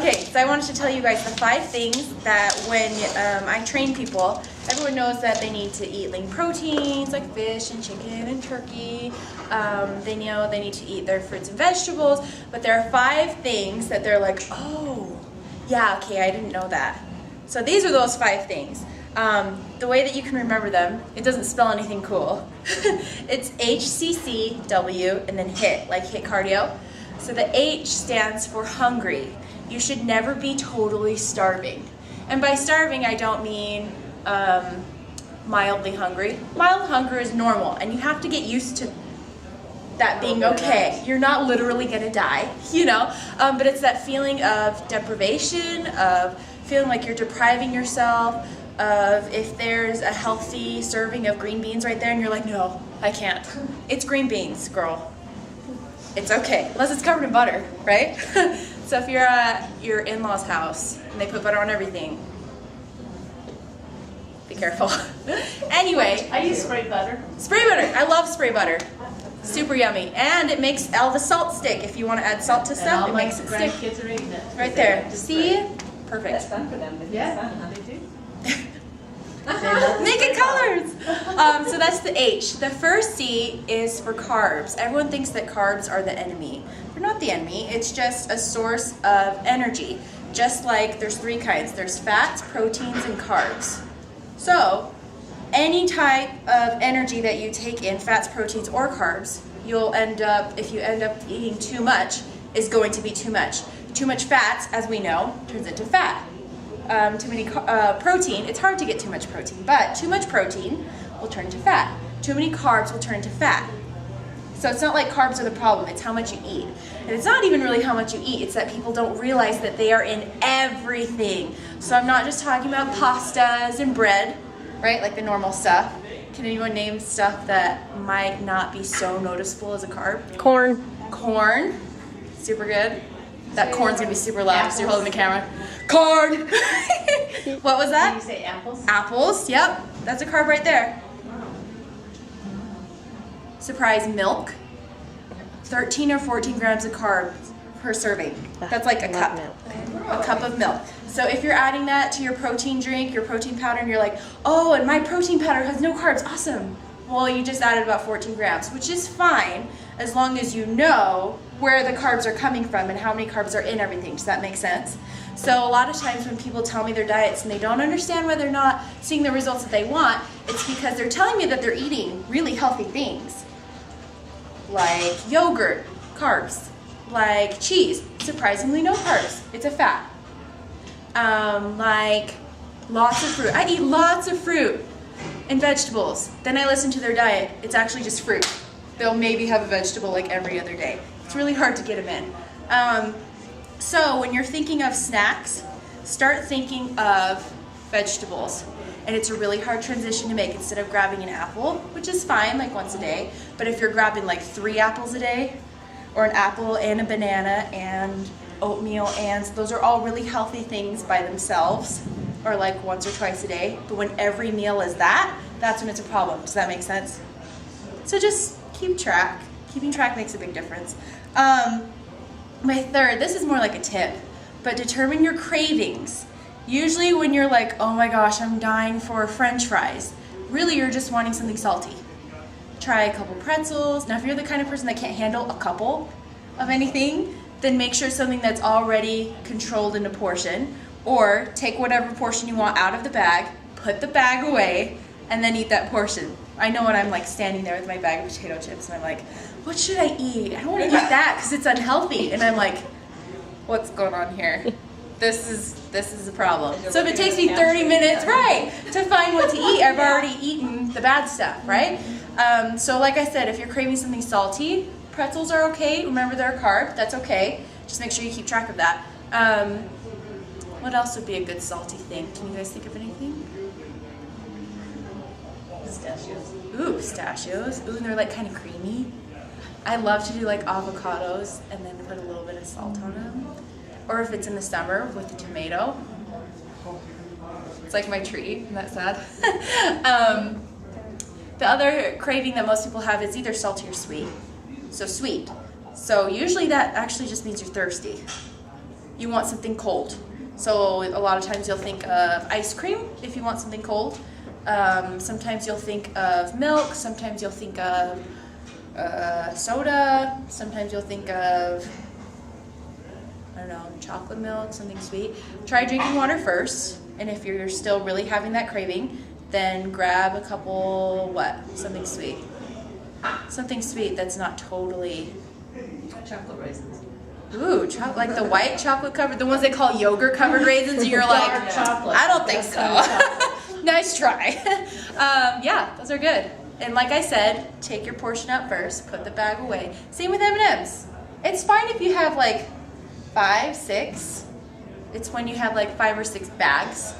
Okay, so I wanted to tell you guys the 5 things that when I train people, everyone knows that they need to eat lean proteins like fish and chicken and turkey. They know they need to eat their fruits and vegetables, but there are 5 things that they're like, oh, yeah, okay, I didn't know that. So these are those 5 things. The way that you can remember them, it doesn't spell anything cool. It's HCCW and then HIT, like HIT cardio. So the H stands for hungry. You should never be totally starving. And by starving, I don't mean mildly hungry. Mild hunger is normal, and you have to get used to that being okay. You're not literally gonna die, you know? But it's that feeling of deprivation, of feeling like you're depriving yourself, of if there's a healthy serving of green beans right there and you're like, no, I can't. It's green beans, girl. It's okay, unless it's covered in butter, right? So if you're at your in-laws' house and they put butter on everything, be careful. Anyway. I use spray butter. Spray butter, I love spray butter. Super yummy. And it makes all the salt stick. If you want to add salt to stuff, it makes it stick. Grandkids are eating it. Right there. See? Perfect. That's fun for them. Yeah, they do. Make it colors. So that's the H. The first C is for carbs. Everyone thinks that carbs are the enemy. They're not the enemy. It's just a source of energy. Just like there's 3 kinds. There's fats, proteins, and carbs. So any type of energy that you take in, fats, proteins, or carbs, you'll end up, if you end up eating too much, is going to be too much. Too much fats, as we know, turns into fat. Too many protein, it's hard to get too much protein, but too much protein will turn into fat. Too many carbs will turn into fat. So it's not like carbs are the problem, it's how much you eat. And it's not even really how much you eat, it's that people don't realize that they are in everything. So I'm not just talking about pastas and bread, right, like the normal stuff. Can anyone name stuff that might not be so noticeable as a carb? Corn. Corn, super good. That corn's gonna be super loud because you're holding the camera. Corn! What was that? Did you say apples? Apples, yep. That's a carb right there. Surprise, milk. 13 or 14 grams of carbs per serving. That's like a cup. A cup of milk. So if you're adding that to your protein drink, your protein powder, and you're like, oh, and my protein powder has no carbs, awesome. Well, you just added about 14 grams, which is fine as long as you know where the carbs are coming from and how many carbs are in everything. Does that make sense? So a lot of times when people tell me their diets and they don't understand why they're not seeing the results that they want, it's because they're telling me that they're eating really healthy things. Like yogurt, carbs. Like cheese, surprisingly no carbs. It's a fat. Like lots of fruit. I eat lots of fruit and vegetables. Then I listen to their diet. It's actually just fruit. They'll maybe have a vegetable like every other day. It's really hard to get them in. So when you're thinking of snacks, start thinking of vegetables. And it's a really hard transition to make instead of grabbing an apple, which is fine, like once a day. But if you're grabbing like 3 apples a day, or an apple and a banana and oatmeal, and those are all really healthy things by themselves, or like once or twice a day. But when every meal is that, that's when it's a problem. Does that make sense? So just keep track. Keeping track makes a big difference. My third, this is more like a tip, but determine your cravings. Usually when you're like, oh my gosh, I'm dying for French fries, really you're just wanting something salty. Try a couple pretzels. Now if you're the kind of person that can't handle a couple of anything, then make sure something that's already controlled in a portion, or take whatever portion you want out of the bag, put the bag away, and then eat that portion. I know when I'm like standing there with my bag of potato chips and I'm like, what should I eat? I don't want to eat that because it's unhealthy. And I'm like, what's going on here? This is a problem. So if it takes me 30 minutes, right, to find what to eat, I've already eaten the bad stuff, right? So like I said, if you're craving something salty, pretzels are okay. Remember they're a carb, that's okay. Just make sure you keep track of that. What else would be a good salty thing? Can you guys think of anything? Pistachios. Ooh, pistachios. Ooh, and they're like kind of creamy. I love to do like avocados and then put a little bit of salt on them. Or if it's in the summer with the tomato. It's like my treat, isn't that sad? The other craving that most people have is either salty or sweet. So sweet. So usually that actually just means you're thirsty. you want something cold. So a lot of times you'll think of ice cream if you want something cold. Sometimes you'll think of milk. Sometimes you'll think of soda. Sometimes you'll think of, I don't know, chocolate milk, something sweet. Try drinking water first, and if you're still really having that craving, then grab a couple, something sweet. Something sweet that's not totally... Chocolate raisins. Ooh, like the white chocolate covered, the ones they call yogurt covered raisins, and you're like, Dark chocolate. I don't think Dark so. Nice try. Yeah, those are good. And like I said, take your portion out first, put the bag away. Same with M&Ms. It's fine if you have like 5, 6. It's when you have like 5 or 6 bags,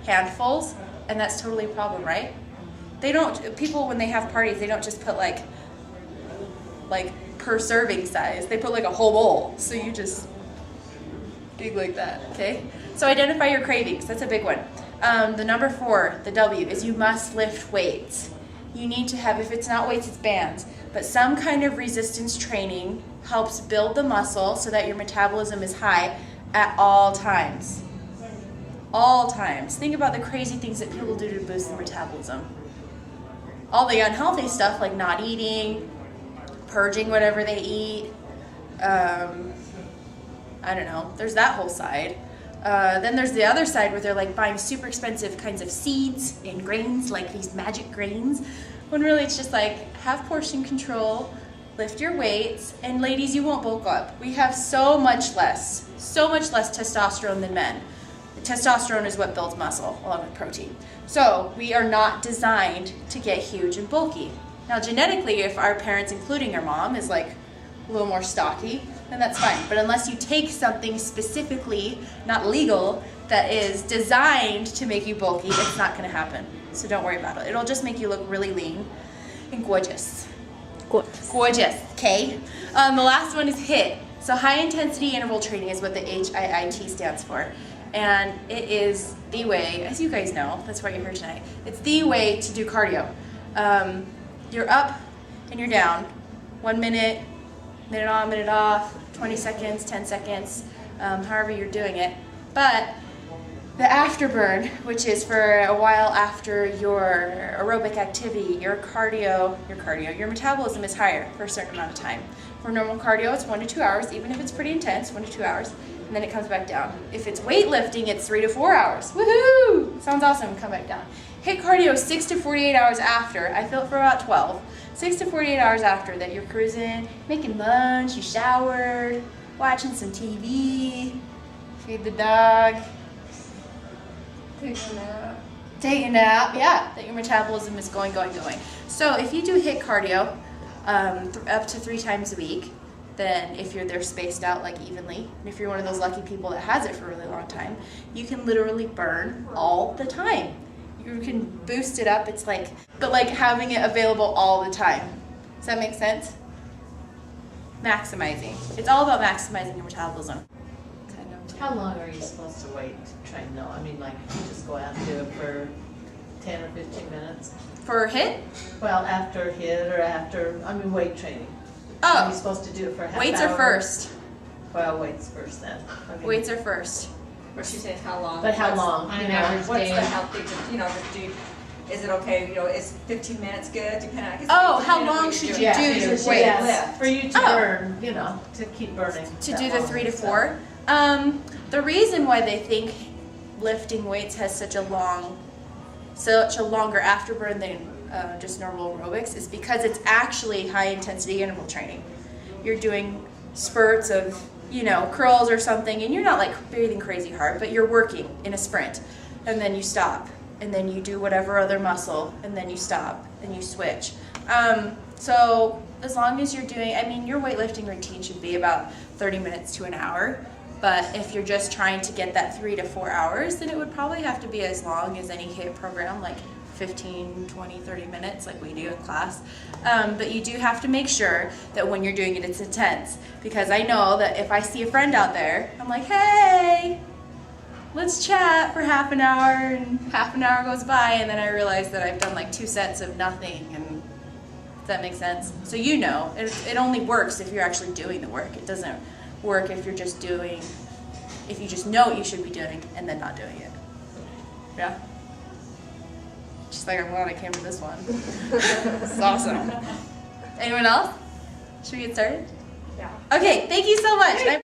handfuls, and that's totally a problem, right? People when they have parties, they don't just put like per serving size. They put like a whole bowl. So you just dig like that, okay? So identify your cravings. That's a big one. The number 4, the W, is you must lift weights. You need to have, if it's not weights, it's bands, but some kind of resistance training helps build the muscle so that your metabolism is high at all times. All times. Think about the crazy things that people do to boost their metabolism. All the unhealthy stuff like not eating, purging whatever they eat. I don't know. There's that whole side. Then there's the other side where they're like buying super expensive kinds of seeds and grains, like these magic grains, when really it's just like have portion control, lift your weights, and ladies, you won't bulk up. We have so much less testosterone than men. Testosterone is what builds muscle along with protein. So we are not designed to get huge and bulky. Now genetically, if our parents, including our mom, is like a little more stocky, then that's fine. But unless you take something specifically, not legal, that is designed to make you bulky, it's not going to happen. So don't worry about it. It'll just make you look really lean and gorgeous. Gorgeous, okay? The last one is HIIT. So high intensity interval training is what the HIIT stands for. And it is the way, as you guys know, that's why you're here tonight, it's the way to do cardio. You're up and you're down. 1 minute, minute on, minute off, 20 seconds, 10 seconds, however you're doing it. But the afterburn, which is for a while after your aerobic activity, your metabolism is higher for a certain amount of time. For normal cardio, it's 1 to 2 hours, even if it's pretty intense, 1 to 2 hours, and then it comes back down. If it's weightlifting, it's 3 to 4 hours. Woohoo! Sounds awesome, come back down. HIIT cardio 6 to 48 hours after. I feel it for about 12. 6 to 48 hours after that you're cruising, making lunch, you showered, watching some TV, feed the dog, take a nap, yeah, that your metabolism is going. So if you do HIIT cardio up to 3 times a week, then if they're spaced out like evenly, and if you're one of those lucky people that has it for a really long time, you can literally burn all the time. You can boost it up, but having it available all the time. Does that make sense? Maximizing. It's all about maximizing your metabolism. How long are you supposed to wait to train though? I mean, like, you just go out and do it for 10 or 15 minutes? For HIIT? Well, after HIIT or after, weight training. Oh. Are you supposed to do it for a half weights hour? are first. Well, weights first then. Weights are first. Or she says how long. But how long? On an You know, average what's day. the- What's the healthy, is it okay, is 15 minutes good, depending on. Oh, how long should you do your weights? Yes, for you to Oh. burn, to keep burning. To that do the long, 3 to so. 4. The reason why they think lifting weights has such a longer afterburn than just normal aerobics is because it's actually high intensity interval training. You're doing spurts of, curls or something, and you're not like breathing crazy hard, but you're working in a sprint, and then you stop, and then you do whatever other muscle, and then you stop, and you switch. So as long as you're doing, your weightlifting routine should be about 30 minutes to an hour, but if you're just trying to get that 3 to 4 hours, then it would probably have to be as long as any HIIT program, like 15, 20, 30 minutes like we do in class. But you do have to make sure that when you're doing it, it's intense. Because I know that if I see a friend out there, I'm like, hey, let's chat for half an hour, and half an hour goes by, and then I realize that I've done like 2 sets of nothing. And does that make sense? So it only works if you're actually doing the work. It doesn't work if you're just doing if you just know what you should be doing and then not doing it. Yeah? She's like, I'm glad I came to this one. This is awesome. Anyone else? Should we get started? Yeah. Okay, thank you so much.